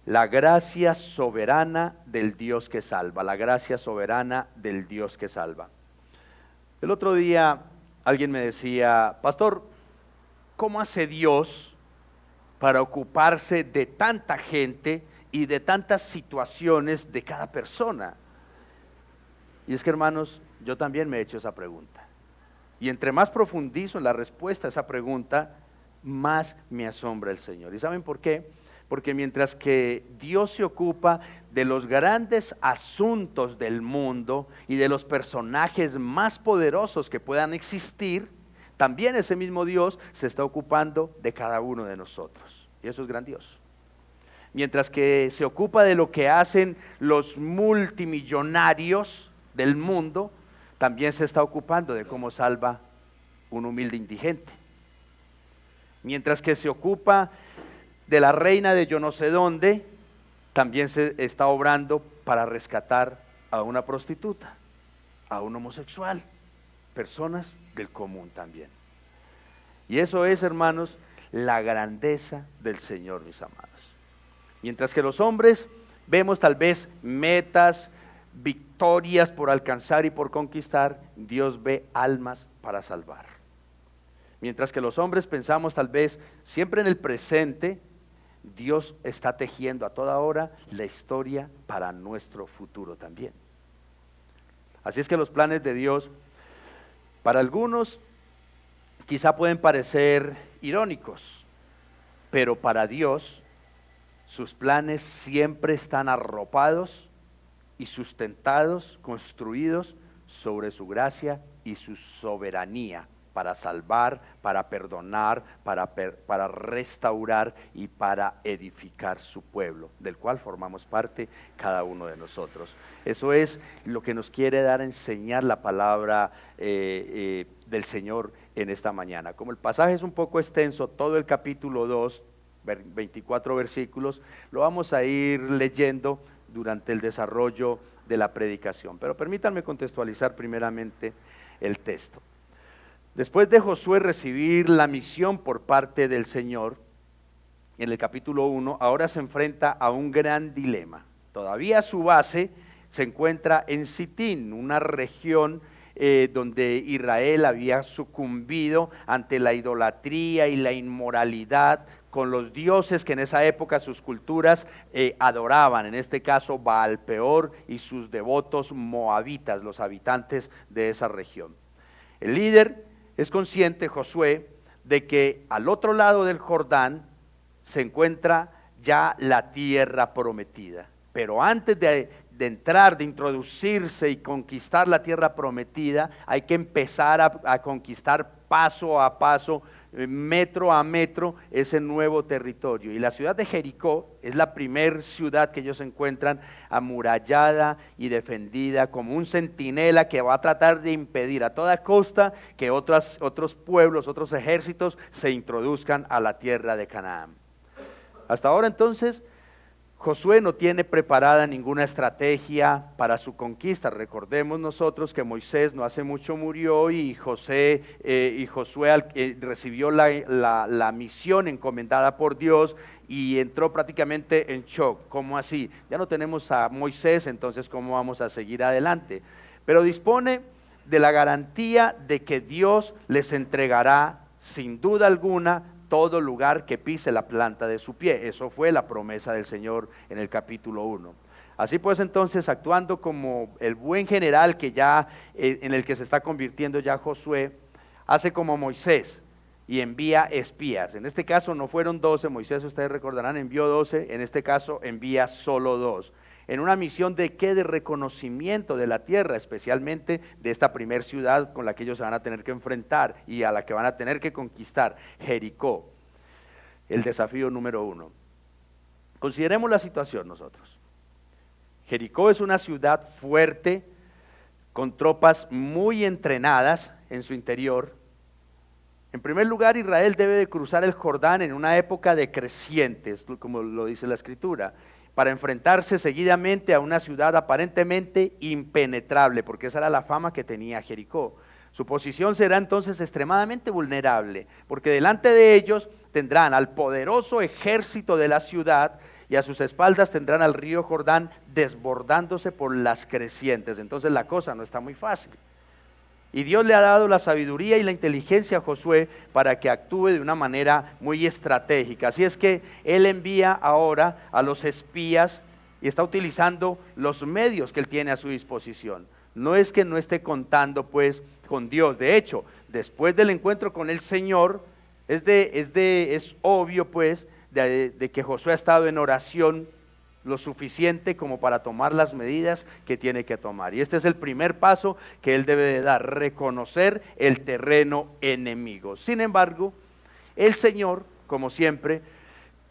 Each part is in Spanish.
La gracia soberana del Dios que salva, la gracia soberana del Dios que salva. El otro día alguien me decía, pastor, ¿cómo hace Dios para ocuparse de tanta gente y de tantas situaciones de cada persona? Y es que, hermanos, yo también me he hecho esa pregunta. Y entre más profundizo en la respuesta a esa pregunta, más me asombra el Señor. ¿Y saben por qué? Porque mientras que Dios se ocupa de los grandes asuntos del mundo y de los personajes más poderosos que puedan existir, también ese mismo Dios se está ocupando de cada uno de nosotros. Y eso es grandioso. Mientras que se ocupa de lo que hacen los multimillonarios del mundo, también se está ocupando de cómo salva un humilde indigente. Mientras que se ocupa de la reina de yo no sé dónde, también se está obrando para rescatar a una prostituta, a un homosexual, personas del común también. Y eso es, hermanos, la grandeza del Señor, mis amados. Mientras que los hombres vemos tal vez metas, victorias por alcanzar y por conquistar, Dios ve almas para salvar. Mientras que los hombres pensamos tal vez siempre en el presente, Dios está tejiendo a toda hora la historia para nuestro futuro también. Así es que los planes de Dios, para algunos, quizá pueden parecer irónicos, pero para Dios, sus planes siempre están arropados y sustentados, construidos sobre su gracia y su soberanía para salvar, para perdonar, para restaurar y para edificar su pueblo, del cual formamos parte cada uno de nosotros. Eso es lo que nos quiere dar a enseñar la palabra del Señor en esta mañana. Como el pasaje es un poco extenso, todo el capítulo 2, 24 versículos, lo vamos a ir leyendo durante el desarrollo de la predicación. Pero permítanme contextualizar primeramente el texto. Después de Josué recibir la misión por parte del Señor, en el capítulo 1, ahora se enfrenta a un gran dilema. Todavía su base se encuentra en Sitín, una región donde Israel había sucumbido ante la idolatría y la inmoralidad con los dioses que en esa época sus culturas adoraban, en este caso Baal Peor y sus devotos moabitas, los habitantes de esa región. El líder es consciente, Josué, de que al otro lado del Jordán se encuentra ya la tierra prometida. Pero antes de entrar, de introducirse y conquistar la tierra prometida, hay que empezar a conquistar paso a paso, metro a metro, ese nuevo territorio. Y la ciudad de Jericó es la primer ciudad que ellos encuentran amurallada y defendida como un centinela que va a tratar de impedir a toda costa que otros pueblos, otros ejércitos se introduzcan a la tierra de Canaán. Hasta ahora entonces Josué no tiene preparada ninguna estrategia para su conquista. Recordemos nosotros que Moisés no hace mucho murió y Josué recibió la misión encomendada por Dios y entró prácticamente en shock. ¿Cómo así? Ya no tenemos a Moisés, entonces ¿cómo vamos a seguir adelante? Pero dispone de la garantía de que Dios les entregará sin duda alguna todo lugar que pise la planta de su pie. Eso fue la promesa del Señor en el capítulo 1. Así pues entonces, actuando como el buen general que ya en el que se está convirtiendo ya Josué, hace como Moisés y envía espías. En este caso no fueron 12, Moisés, ustedes recordarán, envió 12, en este caso envía solo 2. En una misión de qué, de reconocimiento de la tierra, especialmente de esta primer ciudad con la que ellos se van a tener que enfrentar y a la que van a tener que conquistar, Jericó, el desafío número 1. Consideremos la situación nosotros. Jericó es una ciudad fuerte, con tropas muy entrenadas en su interior. En primer lugar, Israel debe de cruzar el Jordán en una época decreciente, como lo dice la Escritura, para enfrentarse seguidamente a una ciudad aparentemente impenetrable, porque esa era la fama que tenía Jericó. Su posición será entonces extremadamente vulnerable, porque delante de ellos tendrán al poderoso ejército de la ciudad y a sus espaldas tendrán al río Jordán desbordándose por las crecientes. Entonces la cosa no está muy fácil. Y Dios le ha dado la sabiduría y la inteligencia a Josué para que actúe de una manera muy estratégica. Así es que él envía ahora a los espías y está utilizando los medios que él tiene a su disposición. No es que no esté contando pues con Dios. De hecho, después del encuentro con el Señor, es obvio pues de que Josué ha estado en oración lo suficiente como para tomar las medidas que tiene que tomar. Y este es el primer paso que él debe de dar, reconocer el terreno enemigo. Sin embargo, el Señor, como siempre,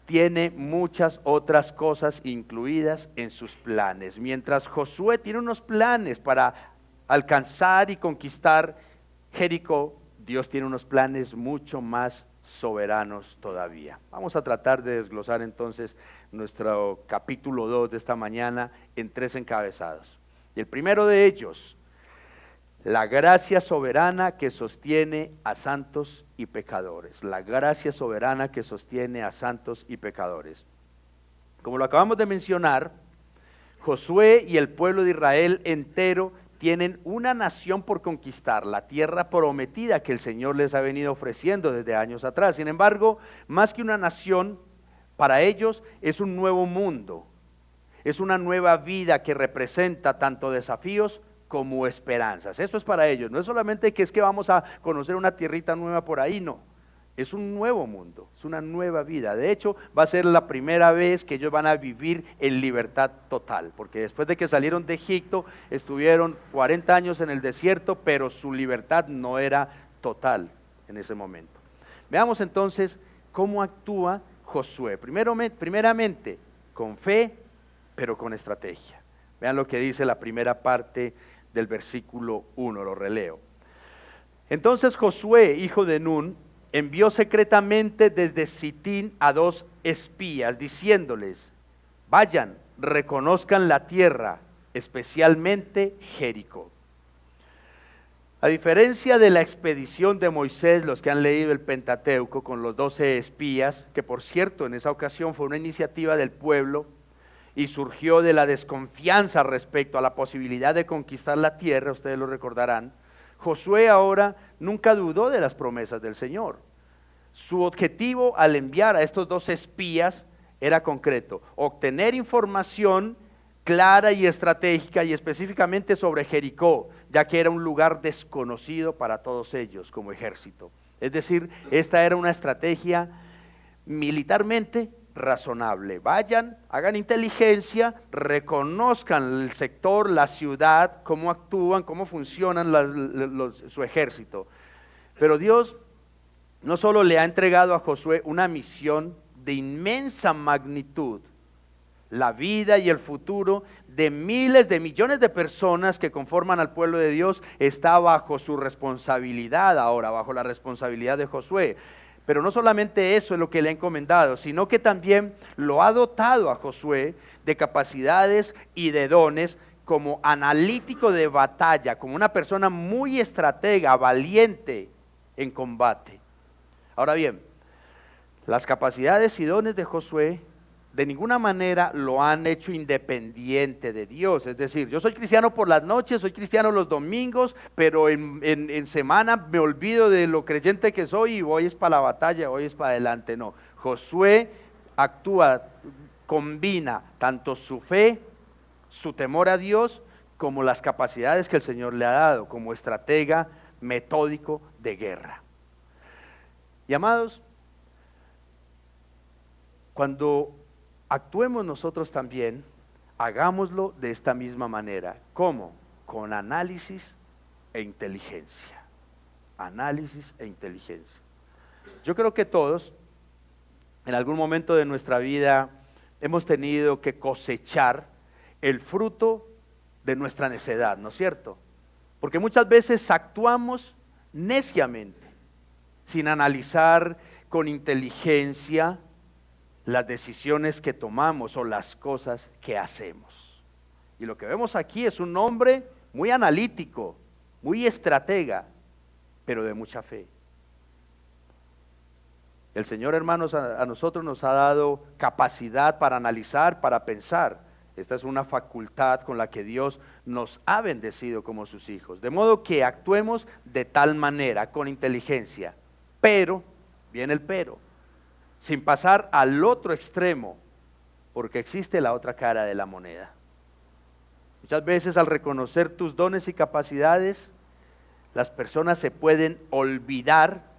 tiene muchas otras cosas incluidas en sus planes. Mientras Josué tiene unos planes para alcanzar y conquistar Jericó, Dios tiene unos planes mucho más soberanos todavía. Vamos a tratar de desglosar entonces nuestro capítulo 2 de esta mañana en 3 encabezados. Y el primero de ellos, la gracia soberana que sostiene a santos y pecadores. La gracia soberana que sostiene a santos y pecadores. Como lo acabamos de mencionar, Josué y el pueblo de Israel entero tienen una nación por conquistar, la tierra prometida que el Señor les ha venido ofreciendo desde años atrás. Sin embargo, más que una nación, para ellos es un nuevo mundo, es una nueva vida que representa tanto desafíos como esperanzas. Eso es para ellos, no es solamente que es que vamos a conocer una tierrita nueva por ahí, no. Es un nuevo mundo, es una nueva vida. De hecho, va a ser la primera vez que ellos van a vivir en libertad total, porque después de que salieron de Egipto, estuvieron 40 años en el desierto, pero su libertad no era total en ese momento. Veamos entonces cómo actúa Josué. Primeramente, con fe, pero con estrategia. Vean lo que dice la primera parte del versículo 1, lo releo. Entonces Josué, hijo de Nun, envió secretamente desde Sitín a 2 espías, diciéndoles, vayan, reconozcan la tierra, especialmente Jericó. A diferencia de la expedición de Moisés, los que han leído el Pentateuco con los 12 espías, que por cierto en esa ocasión fue una iniciativa del pueblo y surgió de la desconfianza respecto a la posibilidad de conquistar la tierra, ustedes lo recordarán, Josué ahora nunca dudó de las promesas del Señor. Su objetivo al enviar a estos 2 espías era concreto, obtener información clara y estratégica y específicamente sobre Jericó, ya que era un lugar desconocido para todos ellos como ejército. Es decir, esta era una estrategia militarmente razonable. Vayan, hagan inteligencia, reconozcan el sector, la ciudad, cómo actúan, cómo funcionan su ejército. Pero Dios no solo le ha entregado a Josué una misión de inmensa magnitud, la vida y el futuro de miles de millones de personas que conforman al pueblo de Dios está bajo su responsabilidad ahora, bajo la responsabilidad de Josué. Pero no solamente eso es lo que le ha encomendado, sino que también lo ha dotado a Josué de capacidades y de dones como analítico de batalla, como una persona muy estratega, valiente en combate. Ahora bien, las capacidades y dones de Josué de ninguna manera lo han hecho independiente de Dios. Es decir, yo soy cristiano por las noches, soy cristiano los domingos, pero en semana me olvido de lo creyente que soy y voy es para la batalla, voy es para adelante. No, Josué actúa, combina tanto su fe, su temor a Dios, como las capacidades que el Señor le ha dado como estratega metódico de guerra. Y amados, cuando actuemos nosotros también, hagámoslo de esta misma manera. ¿Cómo? Con análisis e inteligencia. Análisis e inteligencia. Yo creo que todos, en algún momento de nuestra vida, hemos tenido que cosechar el fruto de nuestra necedad, ¿no es cierto? Porque muchas veces actuamos neciamente, sin analizar con inteligencia las decisiones que tomamos o las cosas que hacemos. Y lo que vemos aquí es un hombre muy analítico, muy estratega, pero de mucha fe. El Señor, hermanos, a nosotros nos ha dado capacidad para analizar, para pensar. Esta es una facultad con la que Dios nos ha bendecido como sus hijos. De modo que actuemos de tal manera, con inteligencia. Pero, viene el pero, sin pasar al otro extremo, porque existe la otra cara de la moneda. Muchas veces al reconocer tus dones y capacidades, las personas se pueden olvidar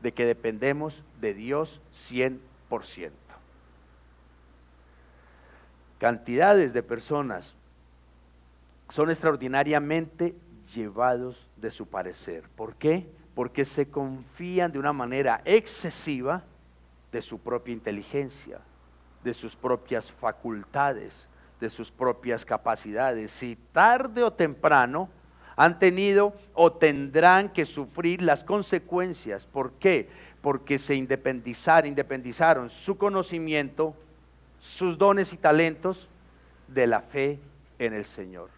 de que dependemos de Dios 100%. Cantidades de personas son extraordinariamente llevados de su parecer. ¿Por qué? Porque se confían de una manera excesiva de su propia inteligencia, de sus propias facultades, de sus propias capacidades. Y tarde o temprano han tenido o tendrán que sufrir las consecuencias. ¿Por qué? Porque se independizaron su conocimiento, sus dones y talentos de la fe en el Señor.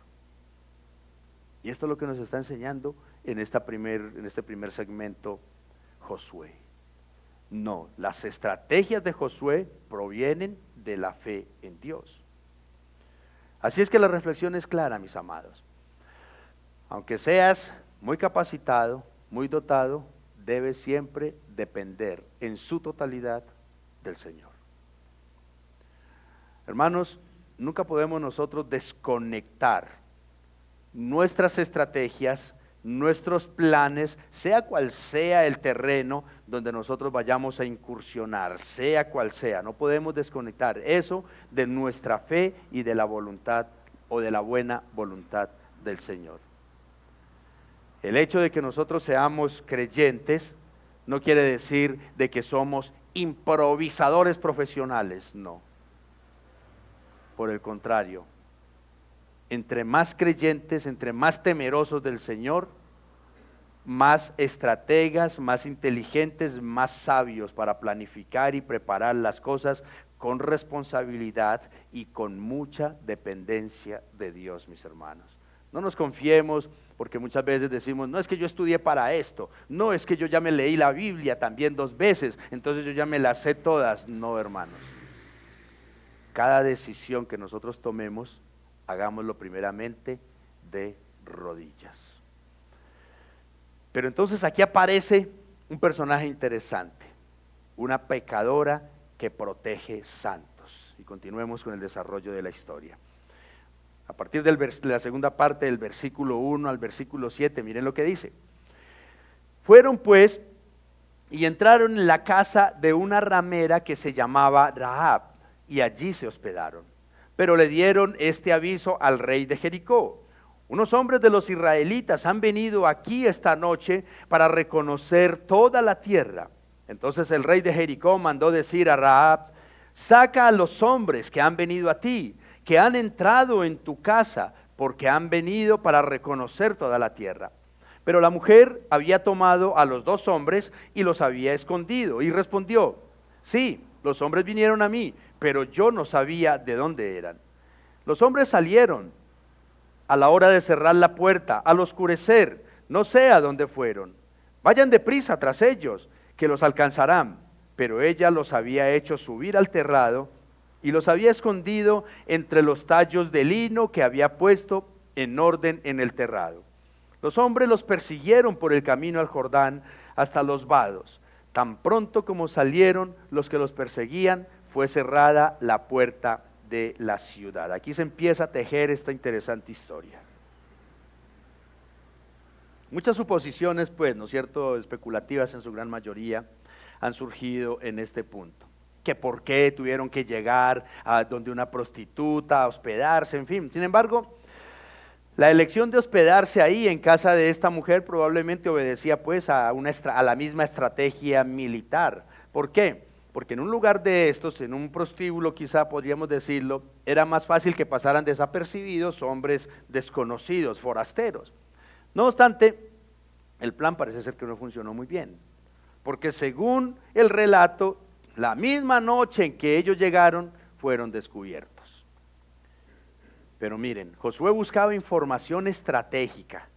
Y esto es lo que nos está enseñando en este primer segmento Josué. No, las estrategias de Josué provienen de la fe en Dios. Así es que la reflexión es clara, mis amados. Aunque seas muy capacitado, muy dotado, debes siempre depender en su totalidad del Señor. Hermanos, nunca podemos nosotros desconectar nuestras estrategias, nuestros planes, sea cual sea el terreno donde nosotros vayamos a incursionar, sea cual sea. No podemos desconectar eso de nuestra fe y de la voluntad o de la buena voluntad del Señor. El hecho de que nosotros seamos creyentes no quiere decir de que somos improvisadores profesionales, no. Por el contrario, entre más creyentes, entre más temerosos del Señor, más estrategas, más inteligentes, más sabios para planificar y preparar las cosas con responsabilidad y con mucha dependencia de Dios, mis hermanos. No nos confiemos porque muchas veces decimos, no es que yo estudié para esto, no es que yo ya me leí la Biblia también 2 veces, entonces yo ya me las sé todas. No, hermanos. Cada decisión que nosotros tomemos, hagámoslo primeramente de rodillas. Pero entonces aquí aparece un personaje interesante, una pecadora que protege santos. Y continuemos con el desarrollo de la historia. A partir de la segunda parte del versículo 1 al versículo 7, miren lo que dice. Fueron pues y entraron en la casa de una ramera que se llamaba Rahab, y allí se hospedaron. Pero le dieron este aviso al rey de Jericó: unos hombres de los israelitas han venido aquí esta noche para reconocer toda la tierra. Entonces el rey de Jericó mandó decir a Rahab: saca a los hombres que han venido a ti, que han entrado en tu casa, porque han venido para reconocer toda la tierra. Pero la mujer había tomado a los 2 hombres y los había escondido, y respondió: sí, los hombres vinieron a mí, pero yo no sabía de dónde eran. Los hombres salieron a la hora de cerrar la puerta, al oscurecer, no sé a dónde fueron. Vayan deprisa tras ellos, que los alcanzarán. Pero ella los había hecho subir al terrado y los había escondido entre los tallos de lino que había puesto en orden en el terrado. Los hombres los persiguieron por el camino al Jordán hasta los vados. Tan pronto como salieron los que los perseguían, fue cerrada la puerta de la ciudad. Aquí se empieza a tejer esta interesante historia. Muchas suposiciones, pues, ¿no es cierto?, especulativas en su gran mayoría, han surgido en este punto. Que por qué tuvieron que llegar a donde una prostituta, a hospedarse, en fin. Sin embargo, la elección de hospedarse ahí en casa de esta mujer probablemente obedecía pues a la misma estrategia militar. ¿Por qué? Porque en un lugar de estos, en un prostíbulo quizá podríamos decirlo, era más fácil que pasaran desapercibidos hombres desconocidos, forasteros. No obstante, el plan parece ser que no funcionó muy bien, porque según el relato, la misma noche en que ellos llegaron, fueron descubiertos. Pero miren, Josué buscaba información estratégica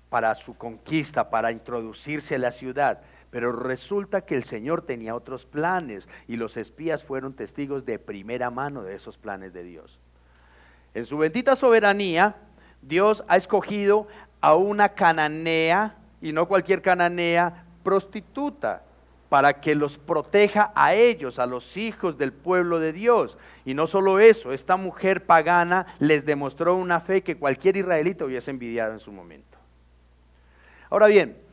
para su conquista, para introducirse a la ciudad, Pero resulta que el Señor tenía otros planes y los espías fueron testigos de primera mano de esos planes de Dios. En su bendita soberanía, Dios ha escogido a una cananea, y no cualquier cananea, prostituta, para que los proteja a ellos, a los hijos del pueblo de Dios. Y no solo eso, esta mujer pagana les demostró una fe que cualquier israelita hubiese envidiado en su momento. Ahora bien,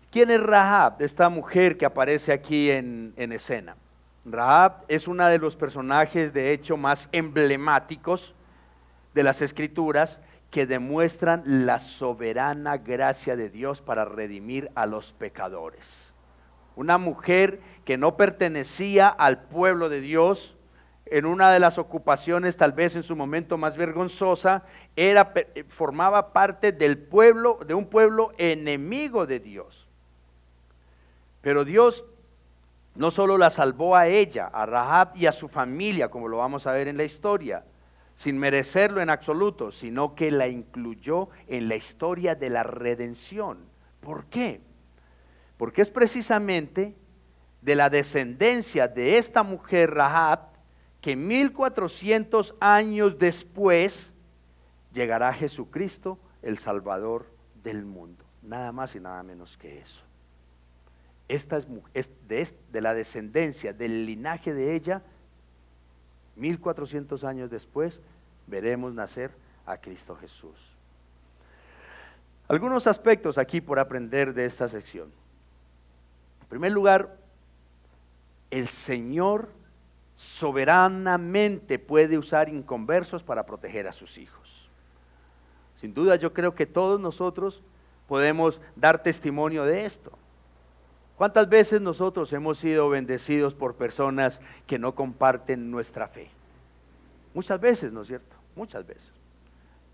¿quién es Rahab, esta mujer que aparece aquí en escena? Rahab es una de los personajes de hecho más emblemáticos de las Escrituras que demuestran la soberana gracia de Dios para redimir a los pecadores. Una mujer que no pertenecía al pueblo de Dios, en una de las ocupaciones tal vez en su momento más vergonzosa, formaba parte del pueblo, de un pueblo enemigo de Dios. Pero Dios no solo la salvó a ella, a Rahab y a su familia, como lo vamos a ver en la historia, sin merecerlo en absoluto, sino que la incluyó en la historia de la redención. ¿Por qué? Porque es precisamente de la descendencia de esta mujer Rahab que 1400 años después llegará Jesucristo, el Salvador del mundo. Nada más y nada menos que eso. Esta es de la descendencia, del linaje de ella, 1400 años después, veremos nacer a Cristo Jesús. Algunos aspectos aquí por aprender de esta sección. En primer lugar, el Señor soberanamente puede usar inconversos para proteger a sus hijos. Sin duda yo creo que todos nosotros podemos dar testimonio de esto. ¿Cuántas veces nosotros hemos sido bendecidos por personas que no comparten nuestra fe? Muchas veces, ¿no es cierto? Muchas veces.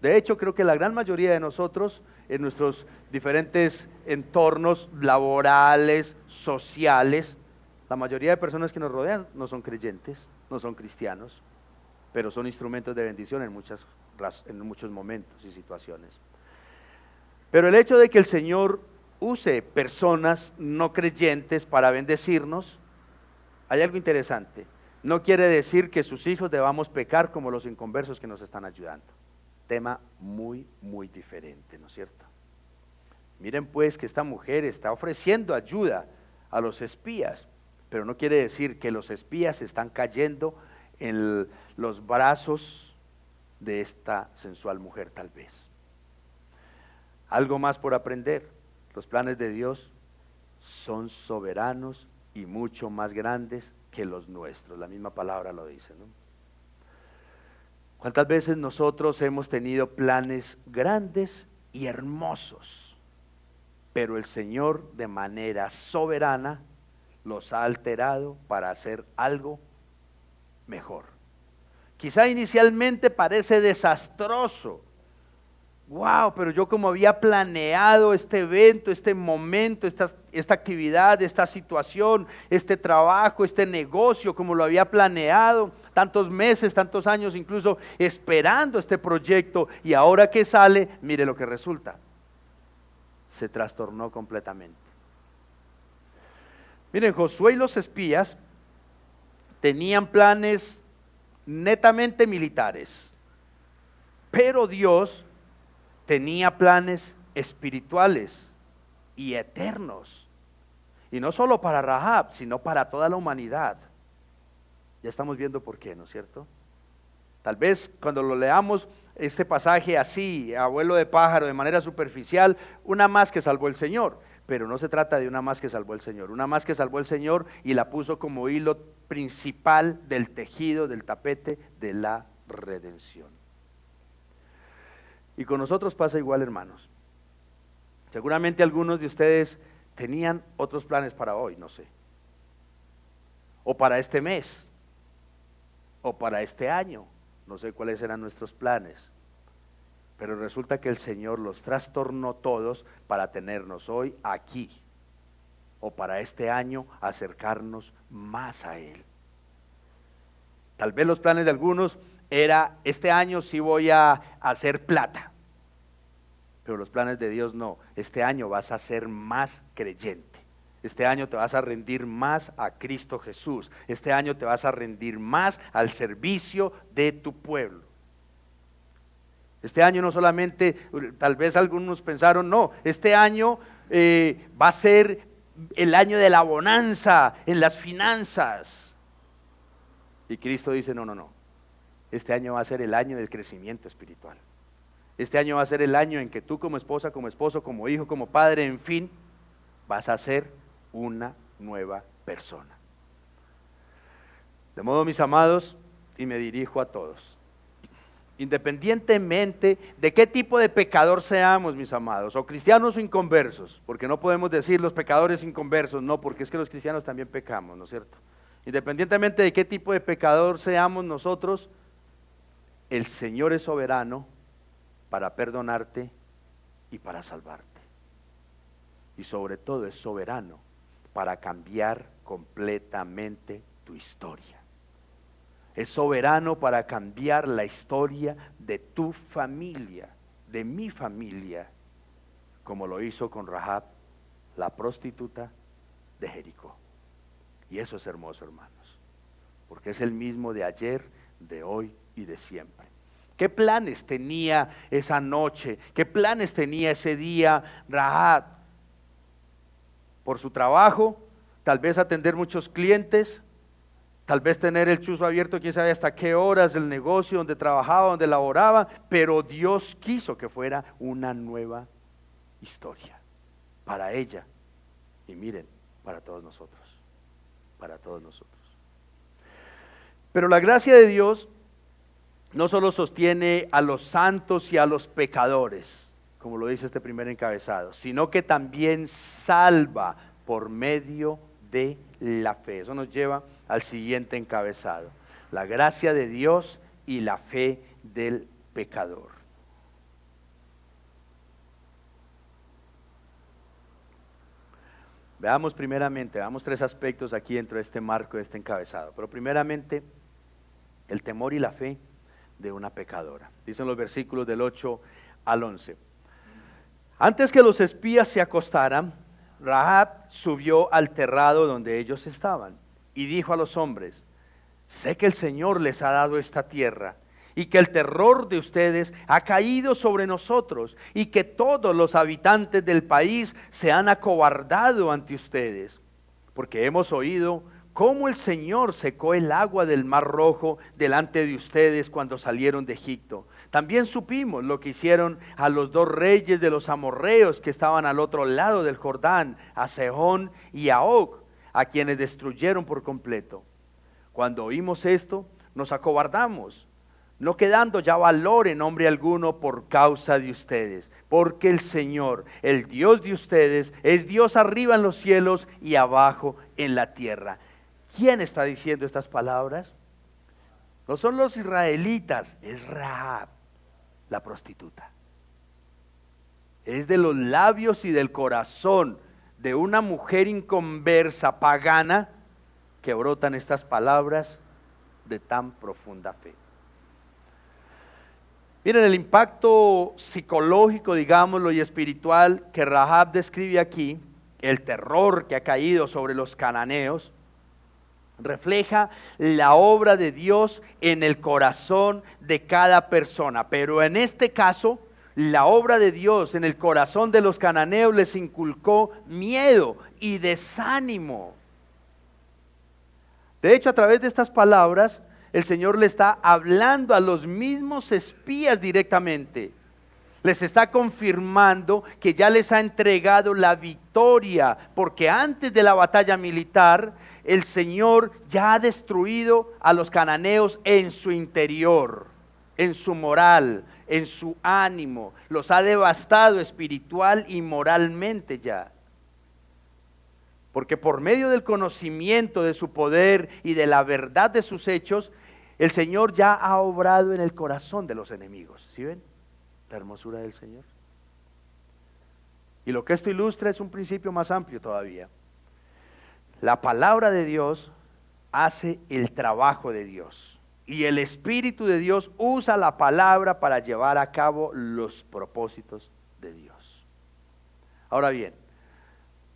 De hecho, creo que la gran mayoría de nosotros, en nuestros diferentes entornos laborales, sociales, la mayoría de personas que nos rodean no son creyentes, no son cristianos, pero son instrumentos de bendición en muchos momentos y situaciones. Pero el hecho de que el Señor use personas no creyentes para bendecirnos, hay algo interesante. No quiere decir que sus hijos debamos pecar como los inconversos que nos están ayudando. Tema muy, muy diferente, ¿no es cierto? Miren pues que esta mujer está ofreciendo ayuda a los espías, pero no quiere decir que los espías están cayendo en los brazos de esta sensual mujer tal vez. Algo más por aprender. Los planes de Dios son soberanos y mucho más grandes que los nuestros. La misma palabra lo dice, ¿no? ¿Cuántas veces nosotros hemos tenido planes grandes y hermosos, pero el Señor de manera soberana los ha alterado para hacer algo mejor? Quizá inicialmente parece desastroso. Wow, pero yo como había planeado este evento, este momento, esta actividad, esta situación, este trabajo, este negocio, como lo había planeado, tantos meses, tantos años, incluso esperando este proyecto, y ahora que sale, mire lo que resulta. Se trastornó completamente. Miren, Josué y los espías tenían planes netamente militares, pero Dios tenía planes espirituales y eternos, y no solo para Rahab, sino para toda la humanidad. Ya estamos viendo por qué, ¿no es cierto? Tal vez cuando lo leamos este pasaje así, a vuelo de pájaro, de manera superficial, una más que salvó el Señor, pero no se trata de una más que salvó el Señor, una más que salvó el Señor y la puso como hilo principal del tejido, del tapete de la redención. Y con nosotros pasa igual, hermanos. Seguramente algunos de ustedes tenían otros planes para hoy, no sé. O para este mes. O para este año. No sé cuáles eran nuestros planes. Pero resulta que el Señor los trastornó todos para tenernos hoy aquí. O para este año acercarnos más a Él. Tal vez los planes de algunos era, este año sí voy a hacer plata, pero los planes de Dios no, este año vas a ser más creyente, Este año te vas a rendir más a Cristo Jesús. Este año te vas a rendir más al servicio de tu pueblo. Este año no solamente, tal vez algunos pensaron, no, este año va a ser el año de la bonanza en las finanzas. Y Cristo dice, no, no, no. Este año va a ser el año del crecimiento espiritual. Este año va a ser el año en que tú como esposa, como esposo, como hijo, como padre, en fin, vas a ser una nueva persona. De modo, mis amados, y me dirijo a todos, independientemente de qué tipo de pecador seamos, mis amados, o cristianos o inconversos, porque no podemos decir los pecadores inconversos, no, porque es que los cristianos también pecamos, ¿no es cierto? Independientemente de qué tipo de pecador seamos nosotros, el Señor es soberano para perdonarte y para salvarte. Y sobre todo es soberano para cambiar completamente tu historia. Es soberano para cambiar la historia de tu familia, de mi familia, como lo hizo con Rahab, la prostituta de Jericó. Y eso es hermoso, hermanos, porque es el mismo de ayer, de hoy y de siempre. ¿Qué planes tenía esa noche? ¿Qué planes tenía ese día Rahab? Por su trabajo, tal vez atender muchos clientes, tal vez tener el chuzo abierto, quién sabe hasta qué horas del negocio donde trabajaba, donde laboraba, pero Dios quiso que fuera una nueva historia para ella. Y miren, para todos nosotros, para todos nosotros. Pero la gracia de Dios no solo sostiene a los santos y a los pecadores, como lo dice este primer encabezado, sino que también salva por medio de la fe. Eso nos lleva al siguiente encabezado: la gracia de Dios y la fe del pecador. Veamos tres aspectos aquí dentro de este marco de este encabezado. Pero primeramente, el temor y la fe de una pecadora. Dicen los versículos del 8 al 11. Antes que los espías se acostaran, Rahab subió al terrado donde ellos estaban y dijo a los hombres: sé que el Señor les ha dado esta tierra y que el terror de ustedes ha caído sobre nosotros y que todos los habitantes del país se han acobardado ante ustedes, porque hemos oído cómo el Señor secó el agua del Mar Rojo delante de ustedes cuando salieron de Egipto. También supimos lo que hicieron a los dos reyes de los amorreos que estaban al otro lado del Jordán, a Sehón y a Og, a quienes destruyeron por completo. Cuando oímos esto, nos acobardamos, no quedando ya valor en hombre alguno por causa de ustedes, porque el Señor, el Dios de ustedes, es Dios arriba en los cielos y abajo en la tierra. ¿Quién está diciendo estas palabras? No son los israelitas, es Rahab, la prostituta. Es de los labios y del corazón de una mujer inconversa, pagana, que brotan estas palabras de tan profunda fe. Miren el impacto psicológico, digámoslo, y espiritual que Rahab describe aquí, el terror que ha caído sobre los cananeos, refleja la obra de Dios en el corazón de cada persona. Pero en este caso, la obra de Dios en el corazón de los cananeos les inculcó miedo y desánimo. De hecho, a través de estas palabras, el Señor le está hablando a los mismos espías directamente. Les está confirmando que ya les ha entregado la victoria, porque antes de la batalla militar, el Señor ya ha destruido a los cananeos en su interior, en su moral, en su ánimo. Los ha devastado espiritual y moralmente ya. Porque por medio del conocimiento de su poder y de la verdad de sus hechos, el Señor ya ha obrado en el corazón de los enemigos. ¿Sí ven la hermosura del Señor? Y lo que esto ilustra es un principio más amplio todavía. La palabra de Dios hace el trabajo de Dios. Y el Espíritu de Dios usa la palabra para llevar a cabo los propósitos de Dios. Ahora bien,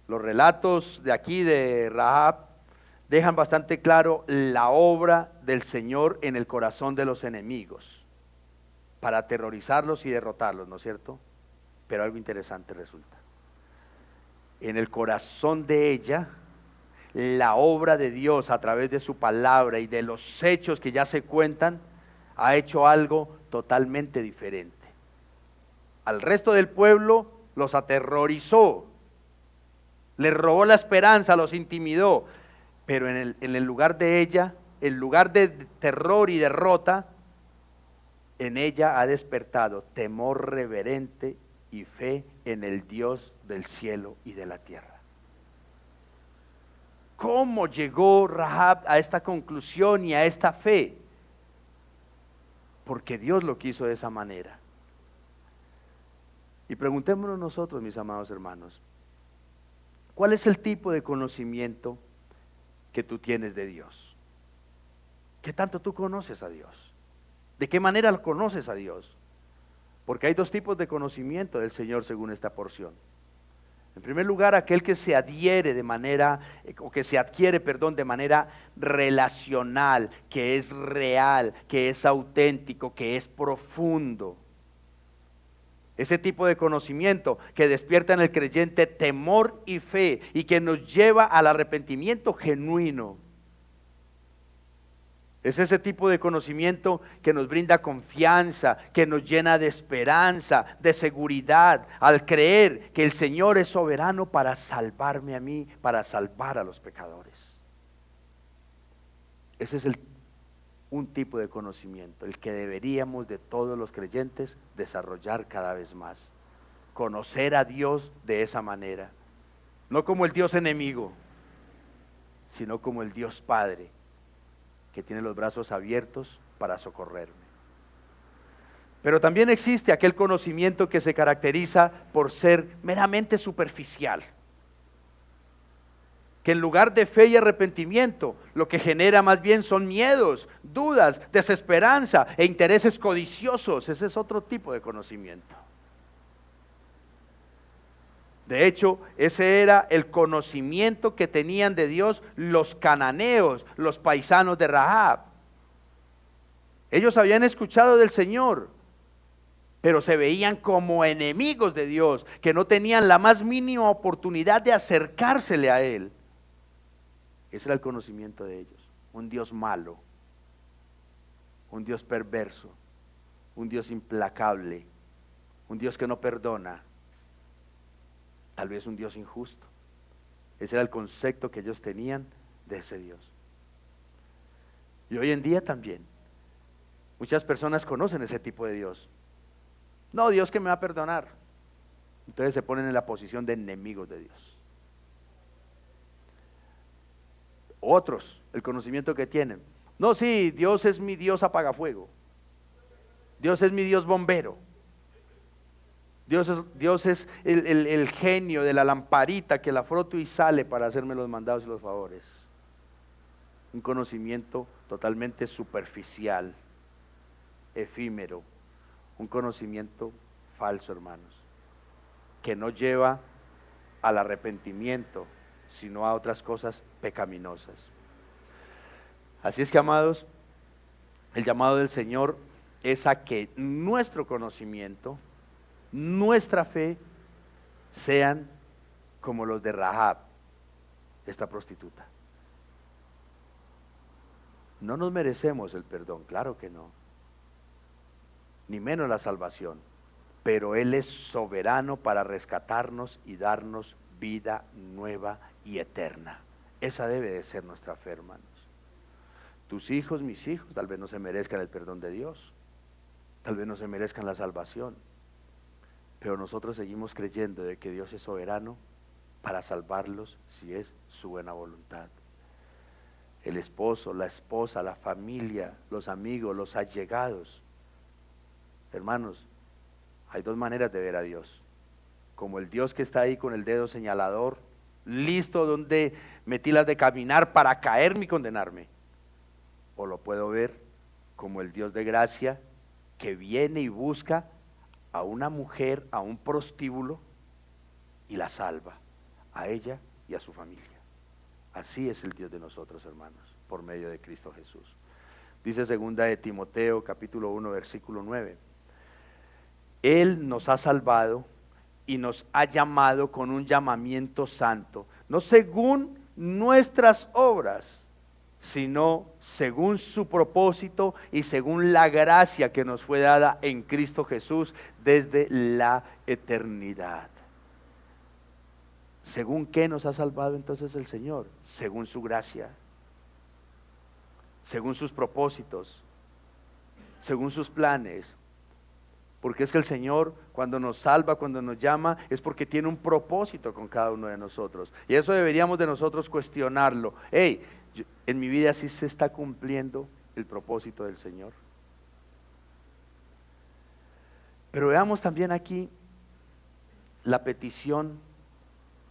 Los relatos de aquí de Rahab dejan bastante claro la obra del Señor en el corazón de los enemigos para aterrorizarlos y derrotarlos, ¿no es cierto? Pero algo interesante resulta. En el corazón de ella, la obra de Dios a través de su palabra y de los hechos que ya se cuentan, ha hecho algo totalmente diferente. Al resto del pueblo los aterrorizó, les robó la esperanza, los intimidó, pero en el lugar de ella, en lugar de terror y derrota, en ella ha despertado temor reverente y fe en el Dios del cielo y de la tierra. ¿Cómo llegó Rahab a esta conclusión y a esta fe? Porque Dios lo quiso de esa manera. Y preguntémonos nosotros, mis amados hermanos, ¿cuál es el tipo de conocimiento que tú tienes de Dios? ¿Qué tanto tú conoces a Dios? ¿De qué manera lo conoces a Dios? Porque hay dos tipos de conocimiento del Señor según esta porción. En primer lugar, aquel que se adhiere de manera, o que se adquiere, perdón, de manera relacional, que es real, que es auténtico, que es profundo. Ese tipo de conocimiento que despierta en el creyente temor y fe y que nos lleva al arrepentimiento genuino. Es ese tipo de conocimiento que nos brinda confianza, que nos llena de esperanza, de seguridad, al creer que el Señor es soberano para salvarme a mí, para salvar a los pecadores. Ese es un tipo de conocimiento, el que deberíamos de todos los creyentes desarrollar cada vez más. Conocer a Dios de esa manera, no como el Dios enemigo, sino como el Dios Padre, que tiene los brazos abiertos para socorrerme. Pero también existe aquel conocimiento que se caracteriza por ser meramente superficial, que en lugar de fe y arrepentimiento, lo que genera más bien son miedos, dudas, desesperanza e intereses codiciosos. Ese es otro tipo de conocimiento. De hecho, ese era el conocimiento que tenían de Dios los cananeos, los paisanos de Rahab. Ellos habían escuchado del Señor, pero se veían como enemigos de Dios, que no tenían la más mínima oportunidad de acercársele a Él. Ese era el conocimiento de ellos. Un Dios malo, un Dios perverso, un Dios implacable, un Dios que no perdona, tal vez un Dios injusto. Ese era el concepto que ellos tenían de ese Dios. Y hoy en día también, muchas personas conocen ese tipo de Dios. No, Dios que me va a perdonar. Entonces se ponen en la posición de enemigos de Dios. Otros, el conocimiento que tienen. No, sí, Dios es mi Dios apagafuego. Dios es mi Dios bombero. Dios es el genio de la lamparita que la froto y sale para hacerme los mandados y los favores. Un conocimiento totalmente superficial, efímero, un conocimiento falso, hermanos, que no lleva al arrepentimiento, sino a otras cosas pecaminosas. Así es que, amados, el llamado del Señor es a que nuestro conocimiento, nuestra fe, sean como los de Rahab, esta prostituta. No nos merecemos el perdón, claro que no, ni menos la salvación, pero Él es soberano para rescatarnos y darnos vida nueva y eterna. Esa debe de ser nuestra fe, hermanos. Tus hijos, mis hijos, tal vez no se merezcan el perdón de Dios, tal vez no se merezcan la salvación, pero nosotros seguimos creyendo de que Dios es soberano para salvarlos si es su buena voluntad. El esposo, la esposa, la familia, los amigos, los allegados. Hermanos, hay dos maneras de ver a Dios. Como el Dios que está ahí con el dedo señalador, listo donde metí las de caminar para caerme y condenarme. O lo puedo ver como el Dios de gracia que viene y busca a una mujer, a un prostíbulo, y la salva, a ella y a su familia. Así es el Dios de nosotros, hermanos, por medio de Cristo Jesús. Dice segunda de Timoteo, capítulo 1, versículo 9. Él nos ha salvado y nos ha llamado con un llamamiento santo, no según nuestras obras, sino según su propósito y según la gracia que nos fue dada en Cristo Jesús desde la eternidad. ¿Según qué nos ha salvado entonces el Señor? Según su gracia, según sus propósitos, según sus planes. Porque es que el Señor, cuando nos salva, cuando nos llama, es porque tiene un propósito con cada uno de nosotros. Y eso deberíamos de nosotros cuestionarlo. Hey, en mi vida sí se está cumpliendo el propósito del Señor. Pero veamos también aquí la petición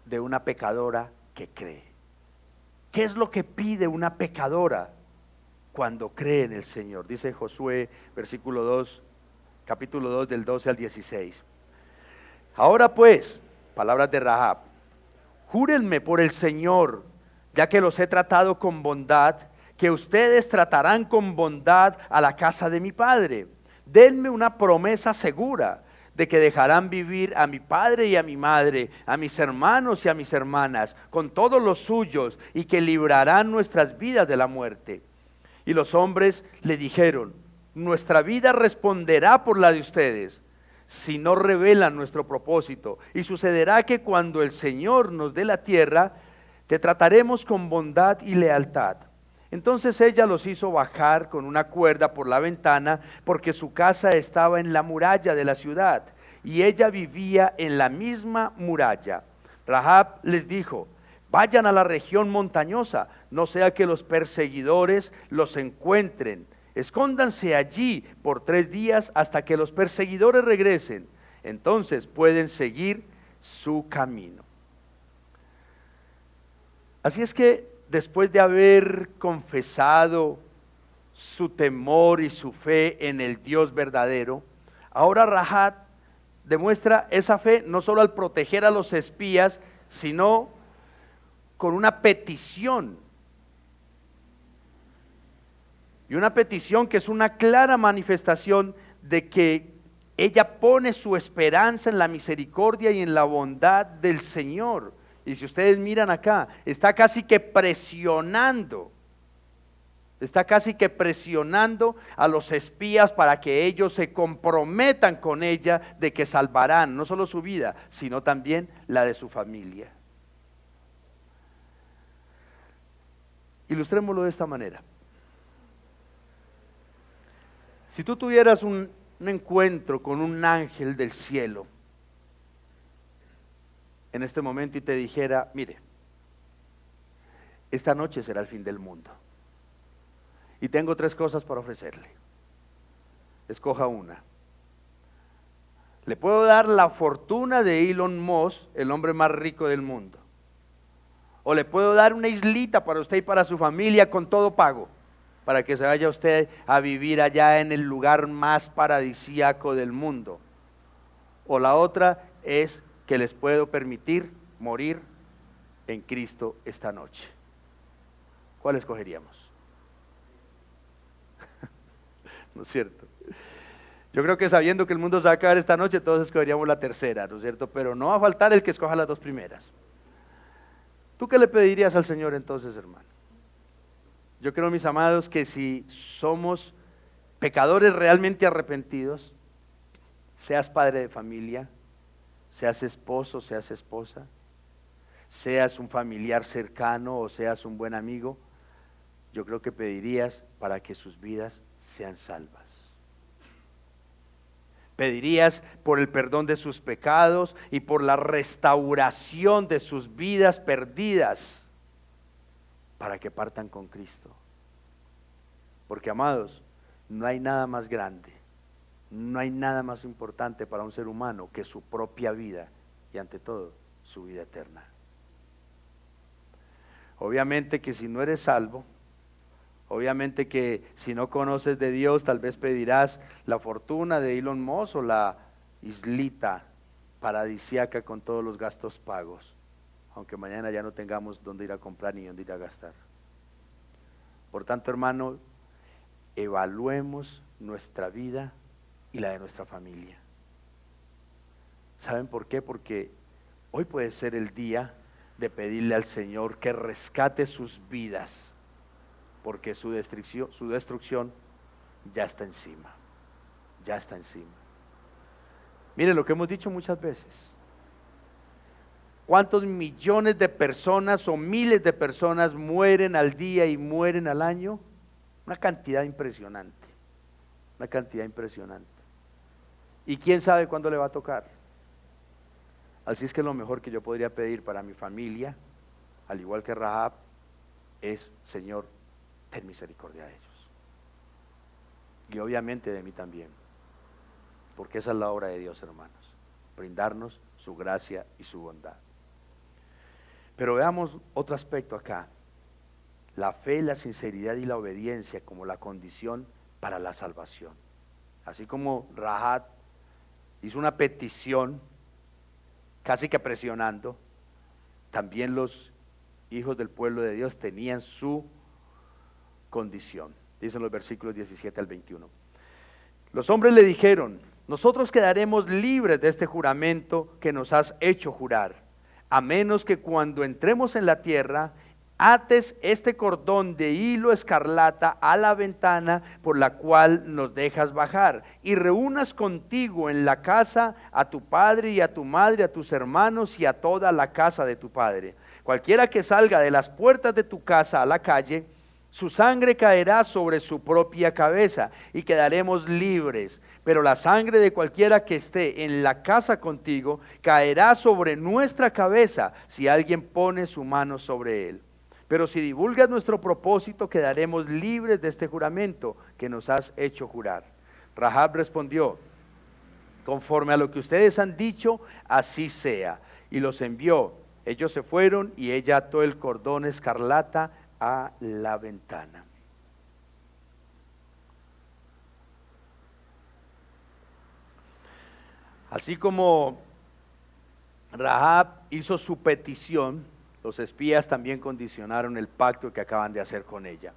de una pecadora que cree. ¿Qué es lo que pide una pecadora cuando cree en el Señor? Dice Josué, versículo 2, capítulo 2, del 12 al 16. Ahora pues, palabras de Rahab, júrenme por el Señor, ya que los he tratado con bondad, que ustedes tratarán con bondad a la casa de mi padre. Denme una promesa segura de que dejarán vivir a mi padre y a mi madre, a mis hermanos y a mis hermanas, con todos los suyos, y que librarán nuestras vidas de la muerte. Y los hombres le dijeron, nuestra vida responderá por la de ustedes, si no revelan nuestro propósito. Y sucederá que cuando el Señor nos dé la tierra, te trataremos con bondad y lealtad. Entonces ella los hizo bajar con una cuerda por la ventana, porque su casa estaba en la muralla de la ciudad, y ella vivía en la misma muralla. Rahab les dijo, vayan a la región montañosa, no sea que los perseguidores los encuentren. Escóndanse allí por 3 días hasta que los perseguidores regresen. Entonces pueden seguir su camino. Así es que después de haber confesado su temor y su fe en el Dios verdadero, ahora Rahab demuestra esa fe no solo al proteger a los espías, sino con una petición. Y una petición que es una clara manifestación de que ella pone su esperanza en la misericordia y en la bondad del Señor. Y si ustedes miran acá, está casi que presionando a los espías para que ellos se comprometan con ella de que salvarán no solo su vida, sino también la de su familia. Ilustrémoslo de esta manera. Si tú tuvieras un encuentro con un ángel del cielo en este momento y te dijera, mire, esta noche será el fin del mundo y tengo 3 cosas para ofrecerle, escoja una. Le puedo dar la fortuna de Elon Musk, el hombre más rico del mundo, o le puedo dar una islita para usted y para su familia con todo pago, para que se vaya usted a vivir allá en el lugar más paradisíaco del mundo. O la otra es que les puedo permitir morir en Cristo esta noche. ¿Cuál escogeríamos? ¿No es cierto? Yo creo que sabiendo que el mundo se va a acabar esta noche, todos escogeríamos la tercera, ¿no es cierto? Pero no va a faltar el que escoja las 2 primeras. ¿Tú qué le pedirías al Señor entonces, hermano? Yo creo, mis amados, que si somos pecadores realmente arrepentidos, seas padre de familia, seas esposo, seas esposa, seas un familiar cercano o seas un buen amigo, yo creo que pedirías para que sus vidas sean salvas. Pedirías por el perdón de sus pecados y por la restauración de sus vidas perdidas para que partan con Cristo. Porque, amados, no hay nada más grande, no hay nada más importante para un ser humano que su propia vida y ante todo su vida eterna. Obviamente que si no eres salvo, obviamente que si no conoces de Dios, tal vez pedirás la fortuna de Elon Musk o la islita paradisíaca con todos los gastos pagos. aunque mañana ya no tengamos dónde ir a comprar ni dónde ir a gastar. Por tanto, hermano, evaluemos nuestra vida y la de nuestra familia. ¿Saben por qué? Porque hoy puede ser el día de pedirle al Señor que rescate sus vidas, porque su destrucción ya está encima, ya está encima. Miren lo que hemos dicho muchas veces. ¿Cuántos millones de personas o miles de personas mueren al día y mueren al año? Una cantidad impresionante, una cantidad impresionante. ¿Y quién sabe cuándo le va a tocar? Así es que lo mejor que yo podría pedir para mi familia, al igual que Rahab, es: Señor, ten misericordia de ellos. Y obviamente de mí también, porque esa es la obra de Dios, hermanos, brindarnos su gracia y su bondad. Pero veamos otro aspecto acá: la fe, la sinceridad y la obediencia como la condición para la salvación. Así como Rahab hizo una petición, casi que presionando, también los hijos del pueblo de Dios tenían su condición. Dicen los versículos 17 al 21. Los hombres le dijeron: nosotros quedaremos libres de este juramento que nos has hecho jurar, a menos que cuando entremos en la tierra ates este cordón de hilo escarlata a la ventana por la cual nos dejas bajar, y reúnas contigo en la casa a tu padre y a tu madre, a tus hermanos y a toda la casa de tu padre. Cualquiera que salga de las puertas de tu casa a la calle, su sangre caerá sobre su propia cabeza y quedaremos libres. Pero la sangre de cualquiera que esté en la casa contigo caerá sobre nuestra cabeza si alguien pone su mano sobre él. Pero si divulgas nuestro propósito, quedaremos libres de este juramento que nos has hecho jurar. Rahab respondió: conforme a lo que ustedes han dicho, así sea. Y los envió. Ellos se fueron y ella ató el cordón escarlata a la ventana. Así como Rahab hizo su petición, los espías también condicionaron el pacto que acaban de hacer con ella.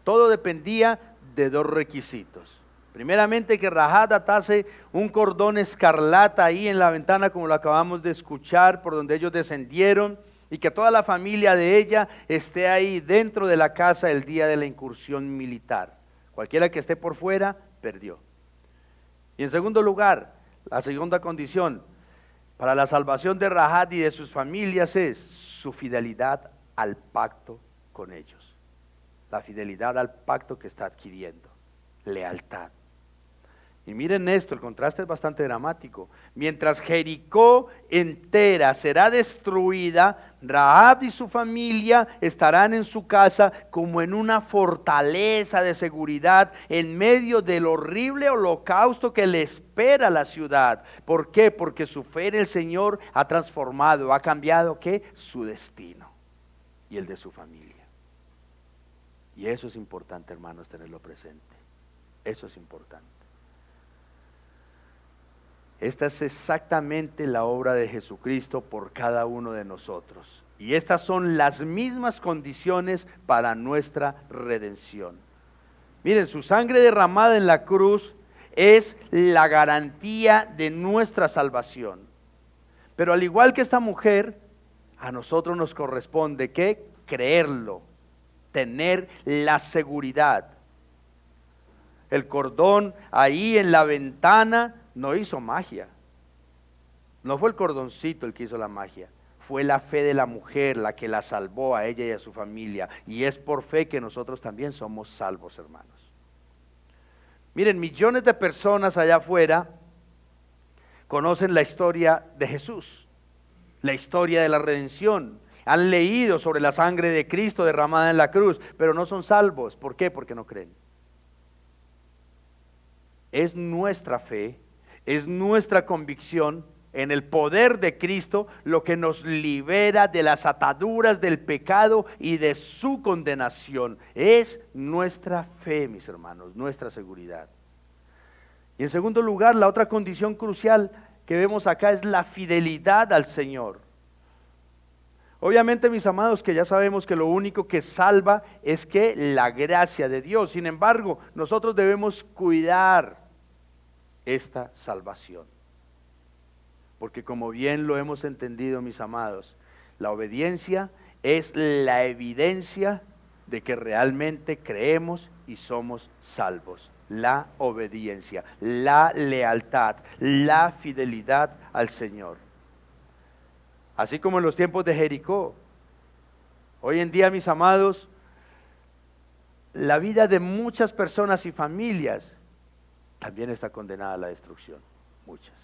Todo dependía de dos requisitos. Primeramente, que Rahab atase un cordón escarlata ahí en la ventana, como lo acabamos de escuchar, por donde ellos descendieron, y que toda la familia de ella esté ahí dentro de la casa el día de la incursión militar. Cualquiera que esté por fuera, perdió. Y en segundo lugar, la segunda condición para la salvación de Rahab y de sus familias es su fidelidad al pacto con ellos. La fidelidad al pacto que está adquiriendo, lealtad. Y miren esto, el contraste es bastante dramático. Mientras Jericó entera será destruida, Rahab y su familia estarán en su casa como en una fortaleza de seguridad en medio del horrible holocausto que le espera a la ciudad. ¿Por qué? Porque su fe en el Señor ha transformado, ha cambiado ¿qué? Su destino y el de su familia. Y eso es importante, hermanos, tenerlo presente. Eso es importante. Esta es exactamente la obra de Jesucristo por cada uno de nosotros. Y estas son las mismas condiciones para nuestra redención. Miren, su sangre derramada en la cruz es la garantía de nuestra salvación. Pero al igual que esta mujer, a nosotros nos corresponde ¿qué? Creerlo, tener la seguridad. El cordón ahí en la ventana no hizo magia. No fue el cordoncito el que hizo la magia. Fue la fe de la mujer la que la salvó a ella y a su familia. Y es por fe que nosotros también somos salvos, hermanos. Miren, millones de personas allá afuera conocen la historia de Jesús, la historia de la redención. Han leído sobre la sangre de Cristo derramada en la cruz, pero no son salvos. ¿Por qué? Porque no creen. Es nuestra fe, es nuestra convicción en el poder de Cristo lo que nos libera de las ataduras del pecado y de su condenación. Es nuestra fe, mis hermanos, nuestra seguridad. Y en segundo lugar, la otra condición crucial que vemos acá es la fidelidad al Señor. Obviamente, mis amados, que ya sabemos que lo único que salva es que la gracia de Dios. Sin embargo, nosotros debemos cuidar esta salvación. Porque como bien lo hemos entendido, mis amados, la obediencia es la evidencia de que realmente creemos y somos salvos. La obediencia, la lealtad, la fidelidad al Señor. Así como en los tiempos de Jericó. Hoy en día, mis amados, la vida de muchas personas y familias también está condenada a la destrucción. Muchas.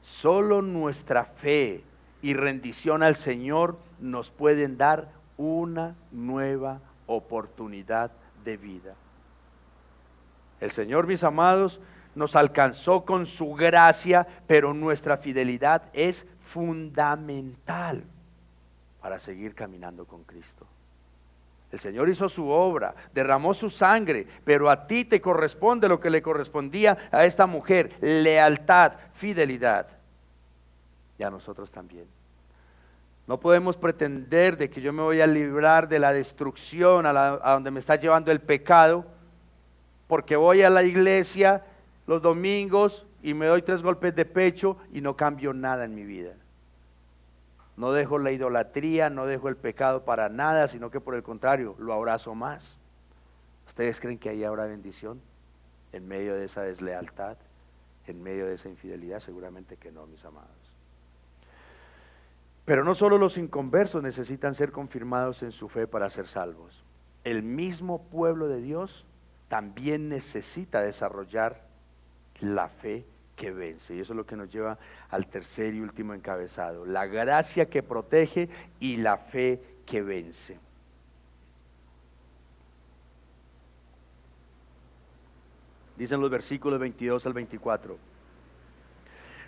Solo nuestra fe y rendición al Señor nos pueden dar una nueva oportunidad de vida. El Señor, mis amados, nos alcanzó con su gracia, pero nuestra fidelidad es fundamental para seguir caminando con Cristo. El Señor hizo su obra, derramó su sangre, pero a ti te corresponde lo que le correspondía a esta mujer: lealtad, fidelidad. Y a nosotros también. No podemos pretender de que yo me voy a librar de la destrucción a donde me está llevando el pecado, porque voy a la iglesia los domingos y me doy 3 golpes de pecho y no cambio nada en mi vida. No dejo la idolatría, no dejo el pecado para nada, sino que por el contrario, lo abrazo más. ¿Ustedes creen que ahí habrá bendición en medio de esa deslealtad, en medio de esa infidelidad? Seguramente que no, mis amados. Pero no solo los inconversos necesitan ser confirmados en su fe para ser salvos. El mismo pueblo de Dios también necesita desarrollar la fe que vence. Y eso es lo que nos lleva al tercer y último encabezado: la gracia que protege y la fe que vence. Dicen los versículos 22 al 24.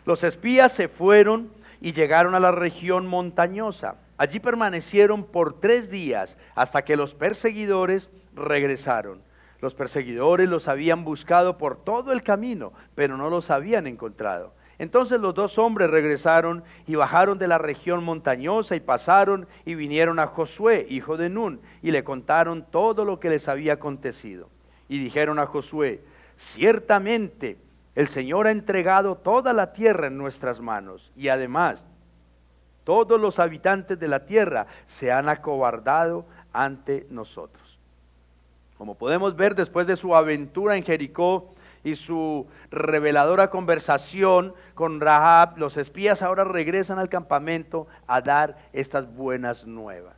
Los espías se fueron y llegaron a la región montañosa. Allí permanecieron por 3 días hasta que los perseguidores regresaron. Los perseguidores los habían buscado por todo el camino, pero no los habían encontrado. Entonces los 2 hombres regresaron y bajaron de la región montañosa y pasaron y vinieron a Josué, hijo de Nun, y le contaron todo lo que les había acontecido. Y dijeron a Josué: ciertamente el Señor ha entregado toda la tierra en nuestras manos, y además todos los habitantes de la tierra se han acobardado ante nosotros. Como podemos ver, después de su aventura en Jericó y su reveladora conversación con Rahab, los espías ahora regresan al campamento a dar estas buenas nuevas.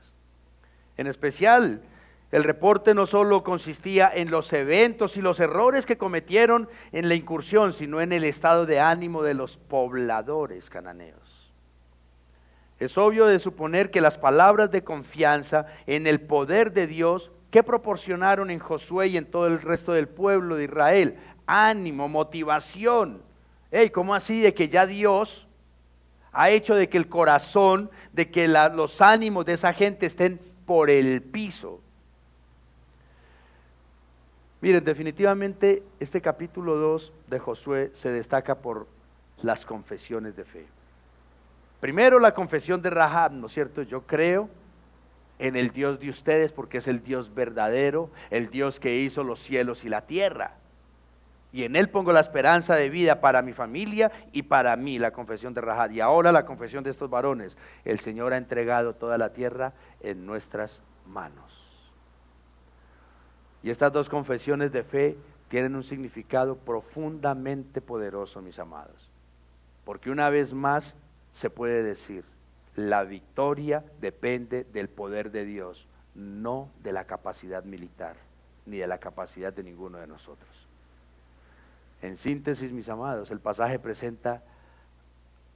En especial, el reporte no solo consistía en los eventos y los errores que cometieron en la incursión, sino en el estado de ánimo de los pobladores cananeos. Es obvio de suponer que las palabras de confianza en el poder de Dios que proporcionaron en Josué y en todo el resto del pueblo de Israel, ánimo, motivación. ¿Cómo así de que ya Dios ha hecho de que el corazón, de que los ánimos de esa gente estén por el piso? Miren, definitivamente este capítulo 2 de Josué se destaca por las confesiones de fe. Primero, la confesión de Rahab, ¿no es cierto? Yo creo en el Dios de ustedes porque es el Dios verdadero, el Dios que hizo los cielos y la tierra. Y en Él pongo la esperanza de vida para mi familia y para mí, la confesión de Rahab. Y ahora la confesión de estos varones: el Señor ha entregado toda la tierra en nuestras manos. Y estas 2 confesiones de fe tienen un significado profundamente poderoso, mis amados. Porque una vez más se puede decir: la victoria depende del poder de Dios, no de la capacidad militar, ni de la capacidad de ninguno de nosotros. En síntesis, mis amados, el pasaje presenta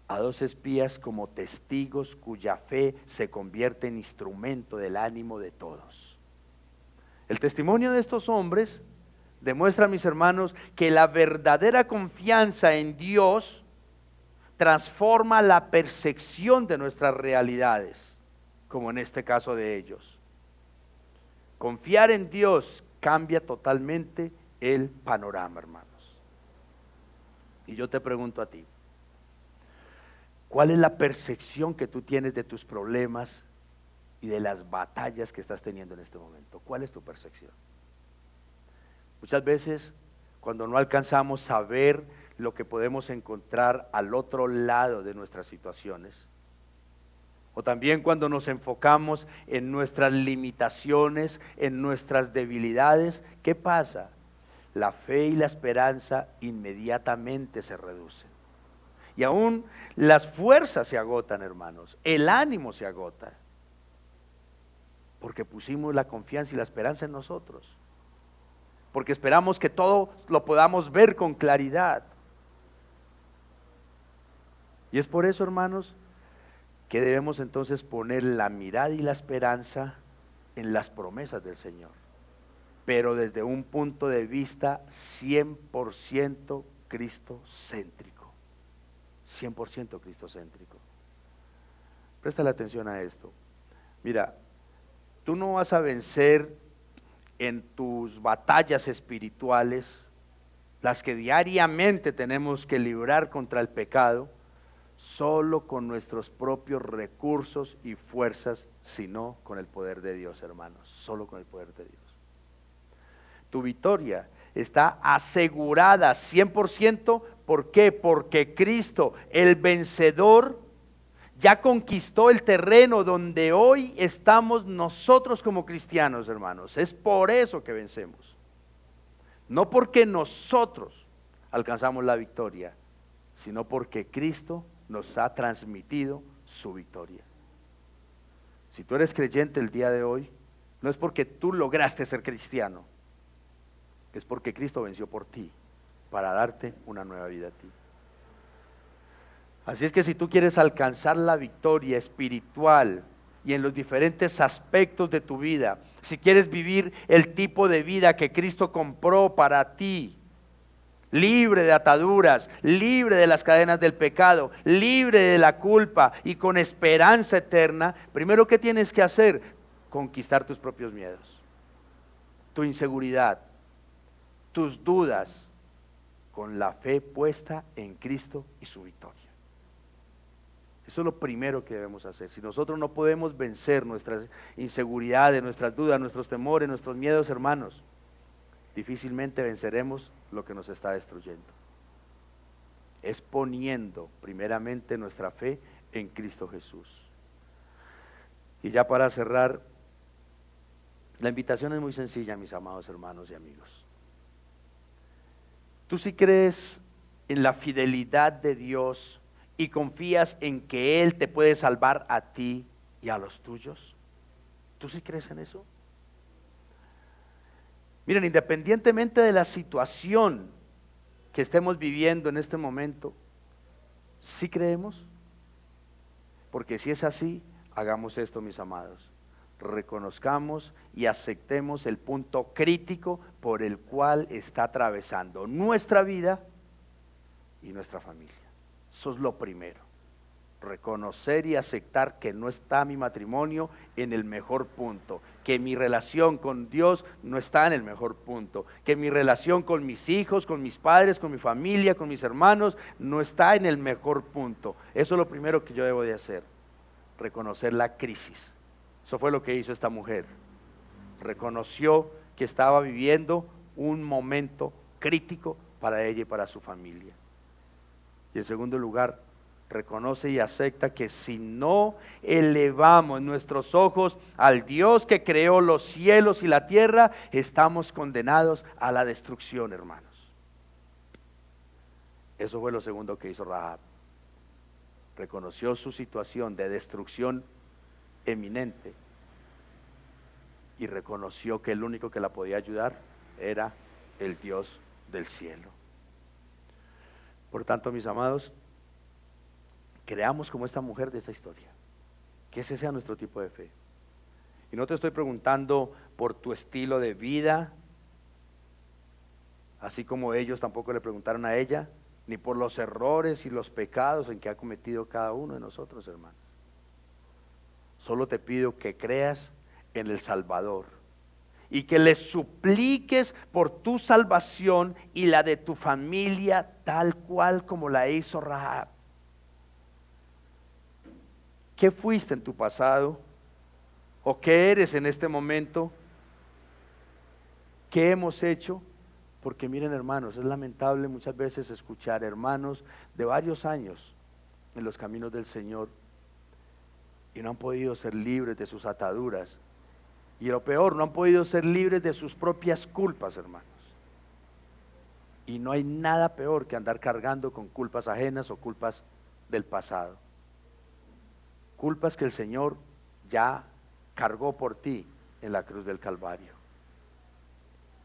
a 2 espías como testigos cuya fe se convierte en instrumento del ánimo de todos. El testimonio de estos hombres demuestra, mis hermanos, que la verdadera confianza en Dios transforma la percepción de nuestras realidades, como en este caso de ellos. Confiar en Dios cambia totalmente el panorama, hermanos. Y yo te pregunto a ti: ¿Cuál es la percepción que tú tienes de tus problemas y de las batallas que estás teniendo en este momento? ¿Cuál es tu percepción? Muchas veces, cuando no alcanzamos a ver lo que podemos encontrar al otro lado de nuestras situaciones, o también cuando nos enfocamos en nuestras limitaciones, en nuestras debilidades, ¿qué pasa? La fe y la esperanza inmediatamente se reducen. Y aún las fuerzas se agotan, hermanos, el ánimo se agota, porque pusimos la confianza y la esperanza en nosotros, porque esperamos que todo lo podamos ver con claridad. Y es por eso, hermanos, que debemos entonces poner la mirada y la esperanza en las promesas del Señor, pero desde un punto de vista 100% cristocéntrico, 100% cristocéntrico. Presta la atención a esto. Mira, tú no vas a vencer en tus batallas espirituales, las que diariamente tenemos que librar contra el pecado, solo con nuestros propios recursos y fuerzas, sino con el poder de Dios, hermanos, solo con el poder de Dios. Tu victoria está asegurada 100%, ¿por qué? Porque Cristo, el vencedor, ya conquistó el terreno donde hoy estamos nosotros como cristianos, hermanos. Es por eso que vencemos. No porque nosotros alcanzamos la victoria, sino porque Cristo nos ha transmitido su victoria. Si tú eres creyente el día de hoy, no es porque tú lograste ser cristiano, es porque Cristo venció por ti, para darte una nueva vida a ti. Así es que si tú quieres alcanzar la victoria espiritual y en los diferentes aspectos de tu vida, si quieres vivir el tipo de vida que Cristo compró para ti, libre de ataduras, libre de las cadenas del pecado, libre de la culpa y con esperanza eterna, primero, ¿qué tienes que hacer? Conquistar tus propios miedos, tu inseguridad, tus dudas, con la fe puesta en Cristo y su victoria. Eso es lo primero que debemos hacer. Si nosotros no podemos vencer nuestras inseguridades, nuestras dudas, nuestros temores, nuestros miedos, hermanos, difícilmente venceremos lo que nos está destruyendo. Es poniendo primeramente nuestra fe en Cristo Jesús. Y ya para cerrar, la invitación es muy sencilla, mis amados hermanos y amigos. ¿Tú sí crees en la fidelidad de Dios y confías en que Él te puede salvar a ti y a los tuyos? ¿Tú sí crees en eso? Miren, independientemente de la situación que estemos viviendo en este momento, ¿sí creemos? Porque si es así, hagamos esto, mis amados. Reconozcamos y aceptemos el punto crítico por el cual está atravesando nuestra vida y nuestra familia. Eso es lo primero. Reconocer y aceptar que no está mi matrimonio en el mejor punto, que mi relación con Dios no está en el mejor punto, que mi relación con mis hijos, con mis padres, con mi familia, con mis hermanos, no está en el mejor punto. Eso es lo primero que yo debo de hacer, reconocer la crisis. Eso fue lo que hizo esta mujer. Reconoció que estaba viviendo un momento crítico para ella y para su familia. Y en segundo lugar, reconoce y acepta que si no elevamos nuestros ojos al Dios que creó los cielos y la tierra, estamos condenados a la destrucción, hermanos. Eso fue lo segundo que hizo Rahab. Reconoció su situación de destrucción eminente y reconoció que el único que la podía ayudar era el Dios del cielo. Por tanto, mis amados, creamos como esta mujer de esta historia, que ese sea nuestro tipo de fe. Y no te estoy preguntando por tu estilo de vida, así como ellos tampoco le preguntaron a ella, ni por los errores y los pecados en que ha cometido cada uno de nosotros, hermanos. Solo te pido que creas en el Salvador y que le supliques por tu salvación y la de tu familia, tal cual como la hizo Rahab. qué fuiste en tu pasado o qué eres en este momento, qué hemos hecho, porque miren hermanos, es lamentable muchas veces escuchar hermanos de varios años en los caminos del Señor y no han podido ser libres de sus ataduras. Y lo peor, no han podido ser libres de sus propias culpas, hermanos. Y no hay nada peor que andar cargando con culpas ajenas o culpas del pasado. Culpas que el Señor ya cargó por ti en la cruz del Calvario.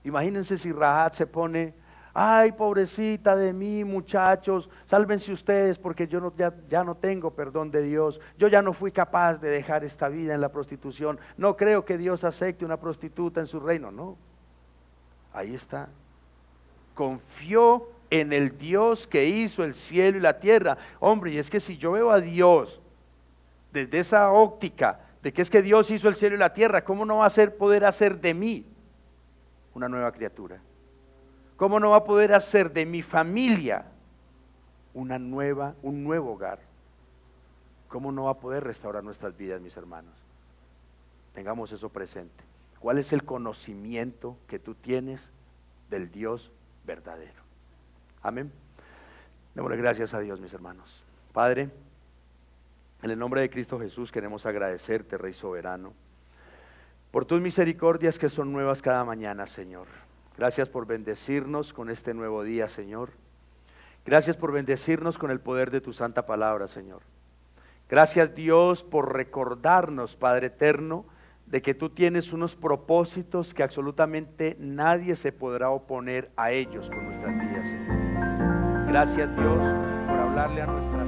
Imagínense si Rahab se pone, ay, pobrecita de mí, muchachos, sálvense ustedes porque yo ya no tengo perdón de Dios. Yo ya no fui capaz de dejar esta vida en la prostitución. No creo que Dios acepte una prostituta en su reino. No, ahí está. Confió en el Dios que hizo el cielo y la tierra. Hombre, y es que si yo veo a Dios desde esa óptica de que es que Dios hizo el cielo y la tierra, ¿cómo no va a poder hacer de mí una nueva criatura? ¿Cómo no va a poder hacer de mi familia un nuevo hogar? ¿Cómo no va a poder restaurar nuestras vidas, mis hermanos? Tengamos eso presente. ¿Cuál es el conocimiento que tú tienes del Dios verdadero? Amén. Démosle gracias a Dios, mis hermanos. Padre, en el nombre de Cristo Jesús queremos agradecerte, Rey soberano, por tus misericordias que son nuevas cada mañana, Señor. Gracias por bendecirnos con este nuevo día, Señor. Gracias por bendecirnos con el poder de tu santa palabra, Señor. Gracias, Dios, por recordarnos, Padre eterno, de que tú tienes unos propósitos que absolutamente nadie se podrá oponer a ellos con nuestras vidas, Señor. Gracias, Dios, por hablarle a nuestras